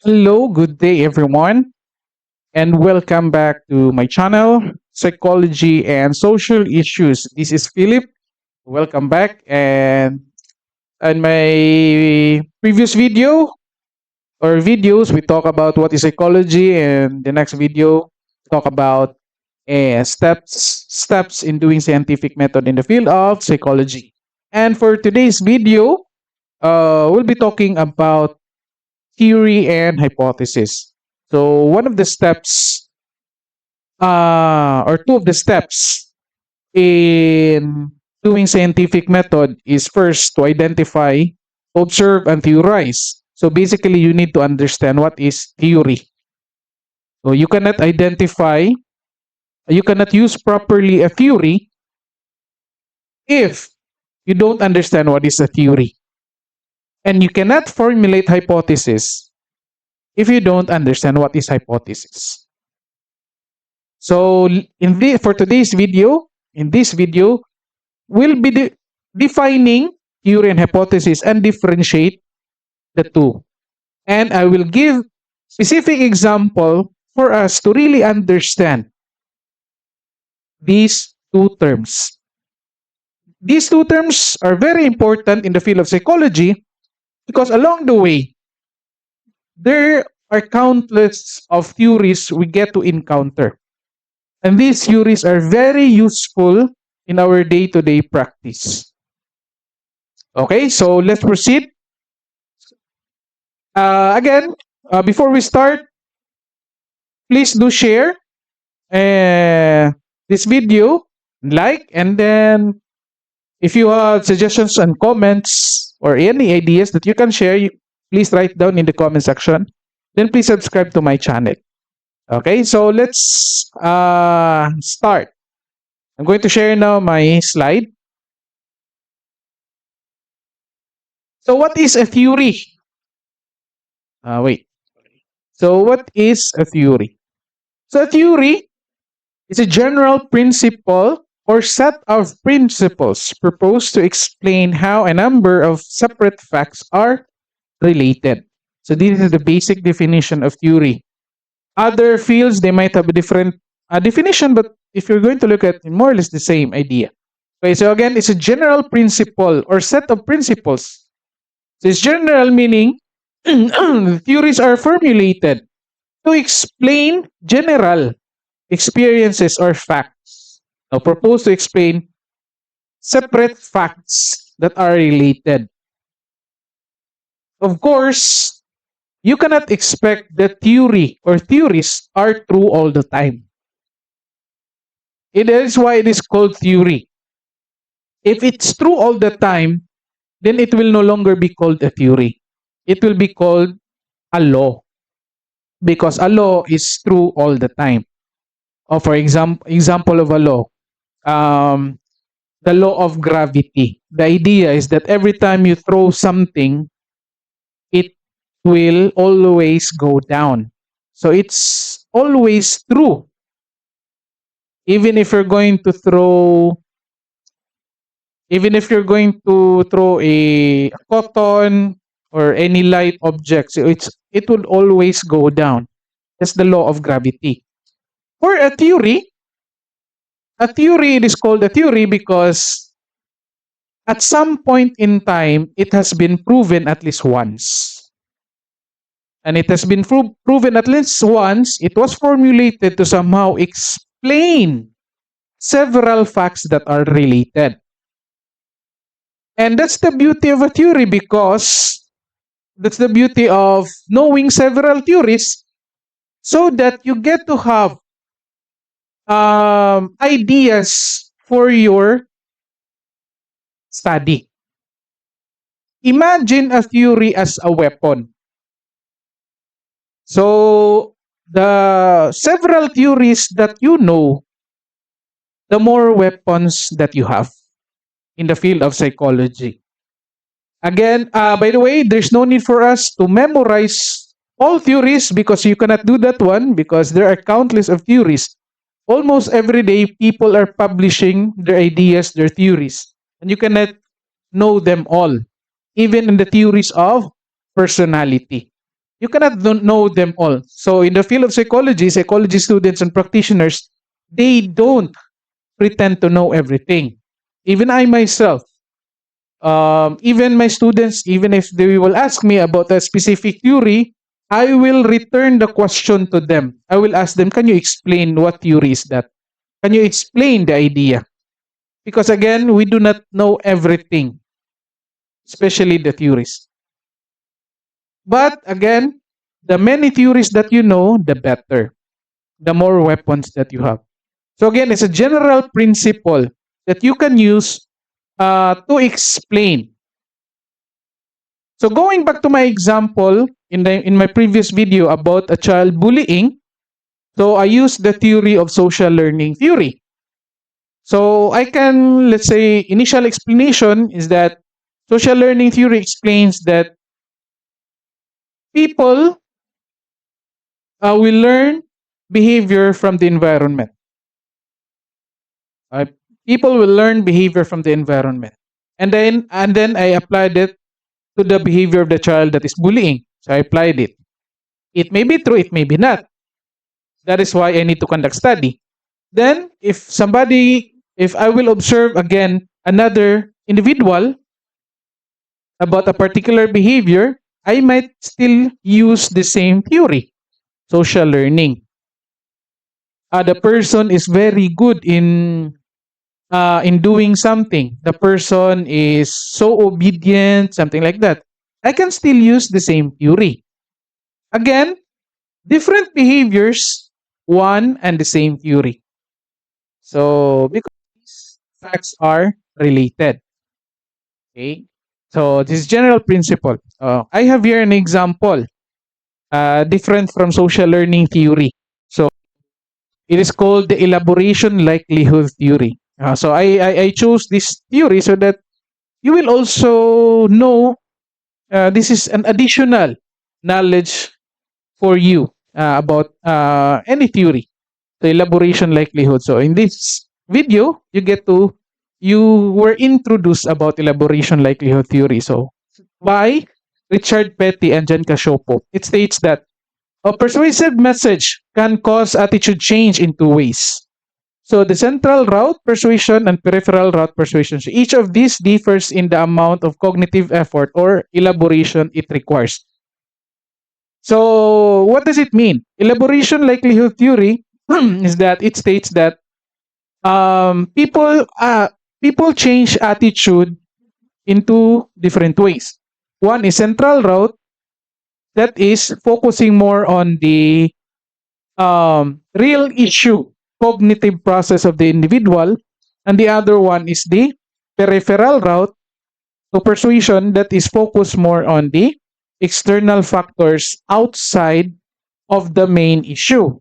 Hello, good day everyone, and welcome back to my channel, Psychology and Social Issues. This is Philip. Welcome back. And in my previous video or videos, we talk about what is psychology, and the next video talk about steps in doing scientific method in the field of psychology. And for today's video, we'll be talking about theory and hypothesis. So one of the steps, or two of the steps in doing scientific method is first to identify, observe, and theorize. So basically, you need to understand what is theory. So you cannot use properly a theory if you don't understand what is a theory. And you cannot formulate hypothesis if you don't understand what is hypothesis. So for today's video, in this video, we'll be defining theory and hypothesis and differentiate the two. And I will give specific example for us to really understand these two terms. These two terms are very important in the field of psychology because along the way, there are countless of theories we get to encounter. And these theories are very useful in our day-to-day practice. Okay, so let's proceed. Again, before we start, please do share this video, like, and then if you have suggestions and comments or any ideas that you can share, please write down in the comment section. Then please subscribe to my channel. Okay, so let's start. I'm going to share now my slide. So what is a theory? Wait. So what is a theory? So a theory is a general principle or set of principles proposed to explain how a number of separate facts are related. So this is the basic definition of theory. Other fields, they might have a different definition, but if you're going to look at more or less the same idea. Okay, so again, it's a general principle or set of principles. So it's general meaning theories are formulated to explain general experiences or facts. Now, propose to explain separate facts that are related. Of course, you cannot expect that theory or theories are true all the time. It is why it is called theory. If it's true all the time, then it will no longer be called a theory. It will be called a law. Because a law is true all the time. Or for example of a law, the law of gravity. The idea is that every time you throw something, it will always go down. So it's always true. Even if you're going to throw a cotton or any light object, so it will always go down. That's the law of gravity. For a theory, it is called a theory because at some point in time, it has been proven at least once. And it has been proven at least once, it was formulated to somehow explain several facts that are related. And that's the beauty of a theory because that's the beauty of knowing several theories so that you get to have ideas for your study. Imagine a theory as a weapon. So the several theories that you know, the more weapons that you have in the field of psychology. Again, by the way, there's no need for us to memorize all theories because you cannot do that one because there are countless of theories. Almost every day, people are publishing their ideas, their theories, and you cannot know them all, even in the theories of personality. You cannot know them all. So in the field of psychology, psychology students and practitioners, they don't pretend to know everything. Even I myself, even my students, even if they will ask me about a specific theory, I will return the question to them. I will ask them, can you explain what theory is that? Can you explain the idea? Because again, we do not know everything, especially the theories. But again, the many theories that you know, the better, the more weapons that you have. So again, it's a general principle that you can use to explain. So going back to my example in my previous video about a child bullying, so I used the theory of social learning theory. So I can, let's say, initial explanation is that social learning theory explains that people will learn behavior from the environment. Uh, People will learn behavior from the environment, and then I applied it to the behavior of the child that is bullying. So I applied it. It may be true, it may be not. That is why I need to conduct study. Then, if I will observe again another individual about a particular behavior, I might still use the same theory, social learning. The person is very good in doing something. The person is so obedient, something like that. I can still use the same theory. Again, different behaviors, one and the same theory. So because these facts are related. Okay. So this is general principle. I have here an example, different from social learning theory. So it is called the elaboration likelihood theory. So I chose this theory so that you will also know this is an additional knowledge for you about any theory, the elaboration likelihood. So in this video, you were introduced about elaboration likelihood theory. So by Richard Petty and Jan Casciopo, it states that a persuasive message can cause attitude change in two ways. So the central route persuasion and peripheral route persuasion. So each of these differs in the amount of cognitive effort or elaboration it requires. So what does it mean? Elaboration likelihood theory is that it states that people change attitude in two different ways. One is central route, that is focusing more on the real issue, cognitive process of the individual, and the other one is the peripheral route to persuasion, that is focused more on the external factors outside of the main issue.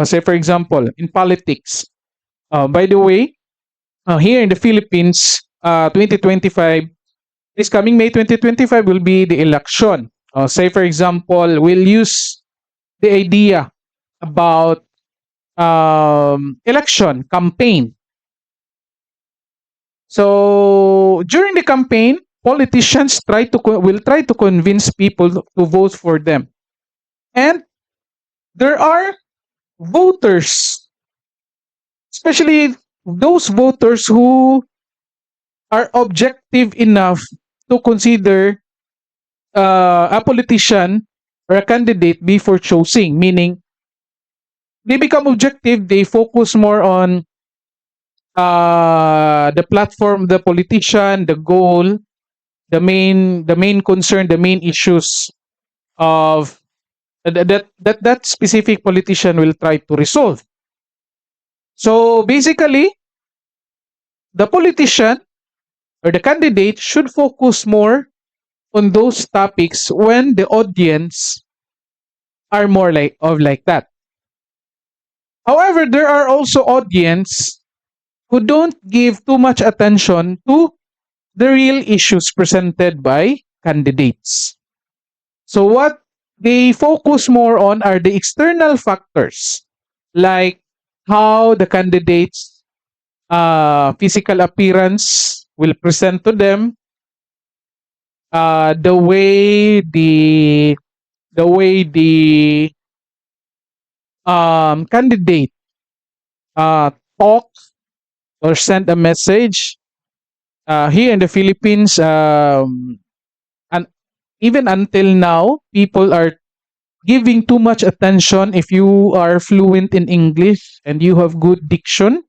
Say, for example, in politics. By the way, here in the Philippines, 2025, this coming May 2025 will be the election. Say, for example, we'll use the idea about election campaign. So during the campaign, politicians will try to convince people to vote for them, and there are voters, especially those voters who are objective enough to consider a politician or a candidate before choosing, meaning they become objective, they focus more on the platform, the politician, the goal, the main concern, the main issues of that specific politician will try to resolve. So basically, the politician or the candidate should focus more on those topics when the audience are more like that. However, there are also audience who don't give too much attention to the real issues presented by candidates. So what they focus more on are the external factors, like how the candidates physical appearance will present to them, the way the way the candidate uh, talk or send a message here in the Philippines, and even until now, people are giving too much attention if you are fluent in English and you have good diction.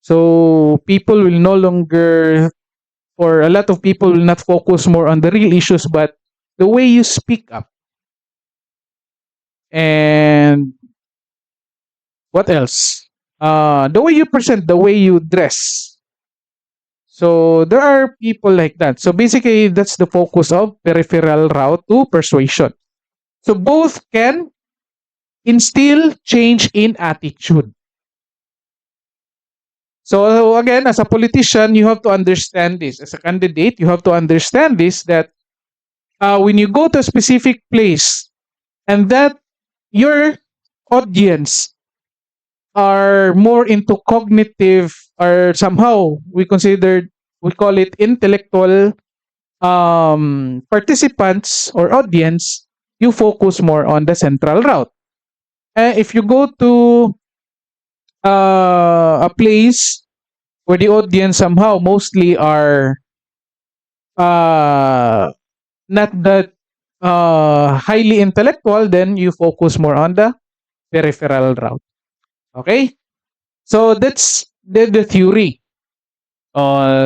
So people will no longer, or a lot of people will not focus more on the real issues, but the way you speak up. And what else? The way you present, the way you dress. So there are people like that. So basically, that's the focus of peripheral route to persuasion. So both can instill change in attitude. So again, as a politician, you have to understand this. As a candidate, you have to understand this, that when you go to a specific place and that your audience are more into cognitive, or somehow we call it intellectual participants or audience, you focus more on the central route. If you go to a place where the audience somehow mostly are uh, not that highly intellectual, then you focus more on the peripheral route. Okay? So that's the theory.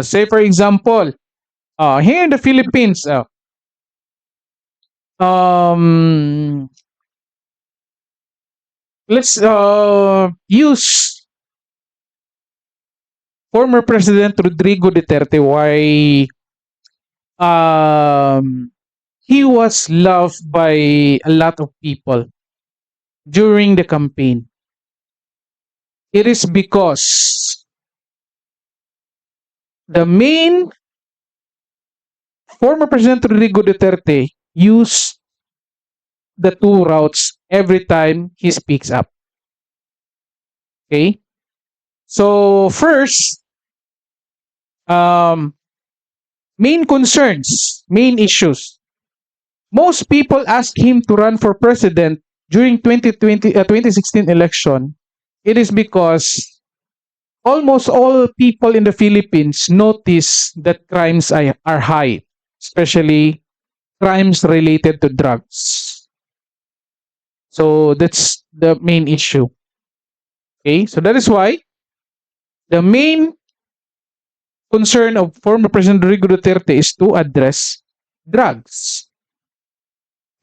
Say, for example, here in the Philippines, um, let's use former President Rodrigo Duterte, why um, he was loved by a lot of people during the campaign. It is because the main former President Rodrigo Duterte used the two routes every time he speaks up. Okay? So first, um, main concerns, main issues. Most people asked him to run for president during 2016 election. It is because almost all people in the Philippines notice that crimes are high, especially crimes related to drugs. So that's the main issue. Okay, so that is why the main concern of former President Rodrigo Duterte is to address drugs.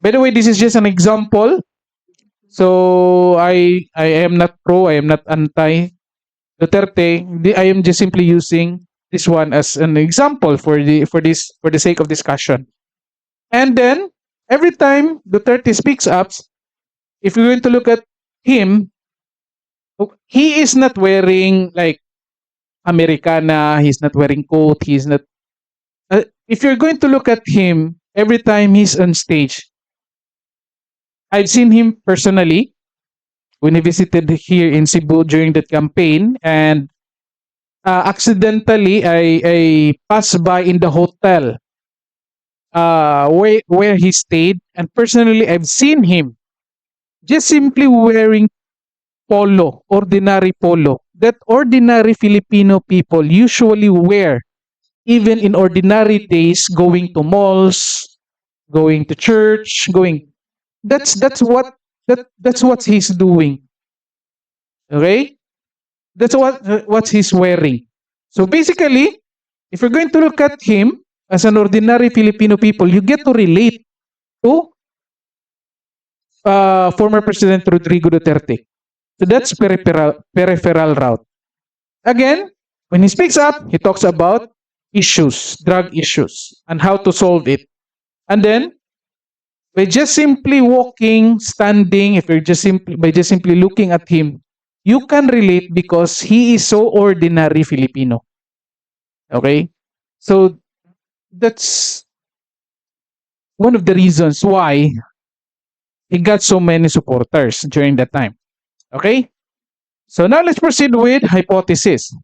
By the way, this is just an example. So I am not pro, I am not anti Duterte. I am just simply using this one as an example for the sake of discussion. And then every time Duterte speaks up, if you're going to look at him, he is not wearing like Americana. He's not wearing coat. He's not. If you're going to look at him every time he's on stage, I've seen him personally when he visited here in Cebu during that campaign, and accidentally I passed by in the hotel where he stayed, and personally I've seen him just simply wearing polo, ordinary polo, that ordinary Filipino people usually wear even in ordinary days, going to malls, going to church, going. That's what he's doing. Okay, that's what he's wearing. So basically, if you're going to look at him as an ordinary Filipino people, you get to relate to former President Rodrigo Duterte. So that's peripheral route. Again, when he speaks up, he talks about issues, drug issues, and how to solve it. And then by just simply walking, standing, if you're just simply by just simply looking at him, you can relate because he is so ordinary Filipino. Okay? So that's one of the reasons why he got so many supporters during that time. Okay? So now let's proceed with hypothesis.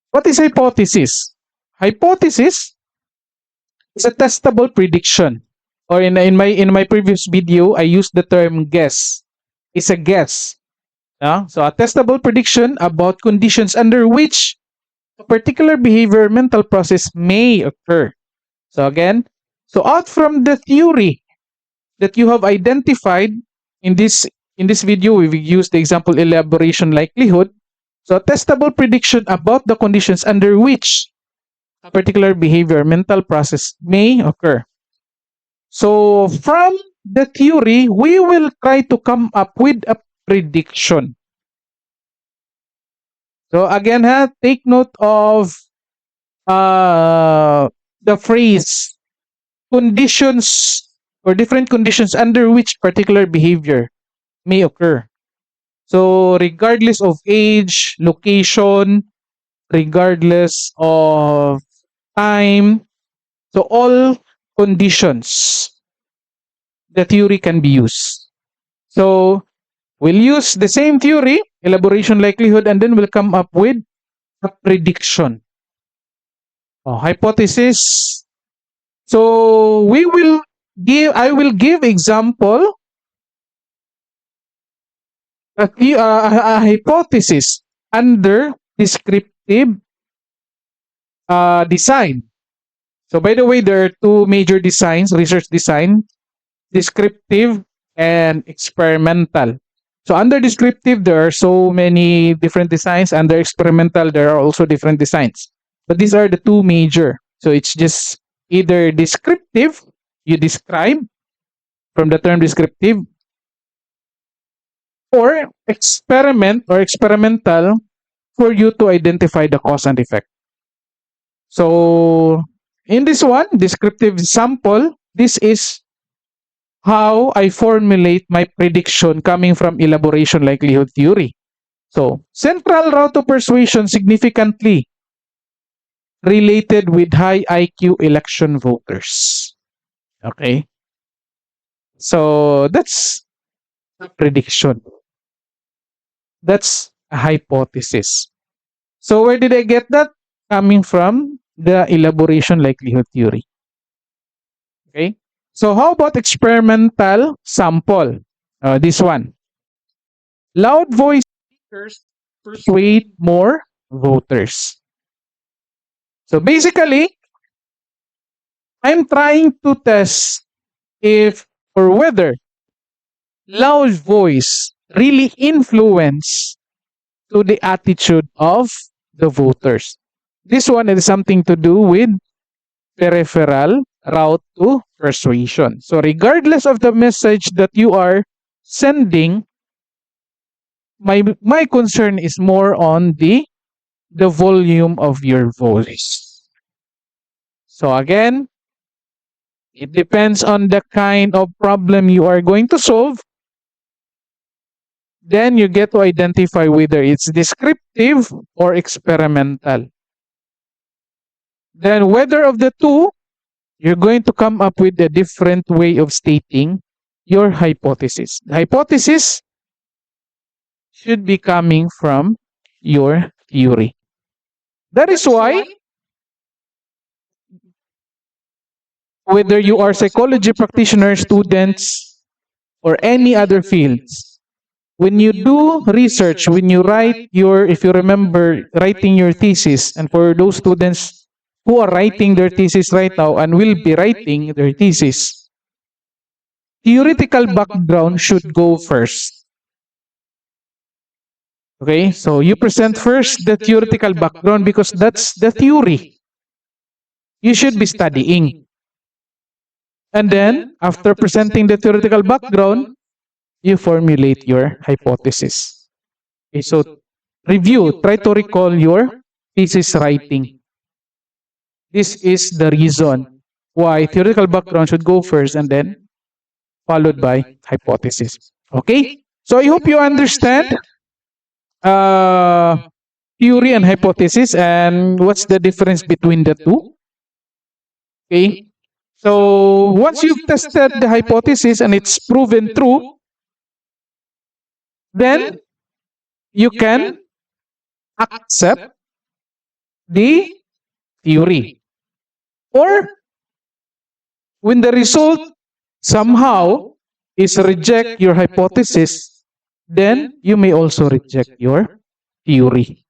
What is hypothesis? Hypothesis is a testable prediction or in my previous video, I used the term guess. It's a guess. So a testable prediction about conditions under which a particular behavior mental process may occur. So again, so out from the theory that you have identified in this video, we've used the example elaboration likelihood. So a testable prediction about the conditions under which a particular behavior mental process may occur. So from the theory, we will try to come up with a prediction. So again, take note of the phrase conditions or different conditions under which particular behavior may occur. So regardless of age, location, regardless of time, so all conditions, the theory can be used. So we'll use the same theory, elaboration likelihood, and then we'll come up with a prediction. Hypothesis. So I will give example a hypothesis under descriptive design. So by the way, there are two major designs, research design, descriptive and experimental. So under descriptive, there are so many different designs. Under experimental, there are also different designs. But these are the two major. So it's just either descriptive, you describe from the term descriptive, or experiment or experimental for you to identify the cause and effect. So in this one, descriptive sample, this is how I formulate my prediction coming from elaboration likelihood theory. So central route to persuasion significantly related with high IQ election voters. Okay. So that's a prediction. That's a hypothesis. So where did I get that? Coming from the elaboration likelihood theory. Okay. So how about experimental sample? This one. Loud voice speakers persuade more voters. So basically, I'm trying to test if or whether loud voice really influence to the attitude of the voters. This one is something to do with peripheral route to persuasion. So regardless of the message that you are sending, my concern is more on the volume of your voice. So again, it depends on the kind of problem you are going to solve. Then you get to identify whether it's descriptive or experimental. Then whether of the two, you're going to come up with a different way of stating your hypothesis. The hypothesis should be coming from your theory. That is why whether you are psychology practitioner, students, or any other fields, when you do research, when you write if you remember writing your thesis, and for those students who are writing their thesis right now and will be writing their thesis, theoretical background should go first. Okay, so you present first the theoretical background because that's the theory you should be studying. And then, after presenting the theoretical background, you formulate your hypothesis. Okay, so try to recall your thesis writing. This is the reason why theoretical background should go first and then followed by hypothesis. Okay? So I hope you understand theory and hypothesis and what's the difference between the two. Okay? So once you've tested the hypothesis and it's proven true, then you can accept the theory. Or when the result somehow is reject your hypothesis, then you may also reject your theory.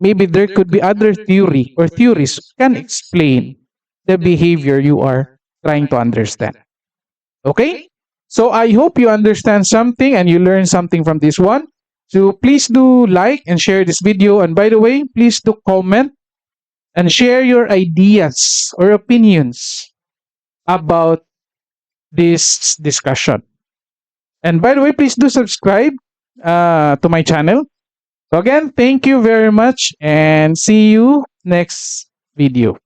Maybe there could be other theory or theories can explain the behavior you are trying to understand. Okay? So I hope you understand something and you learn something from this one. So please do like and share this video. And by the way, please do comment and share your ideas or opinions about this discussion. And by the way, please do subscribe to my channel. So again, thank you very much and see you next video.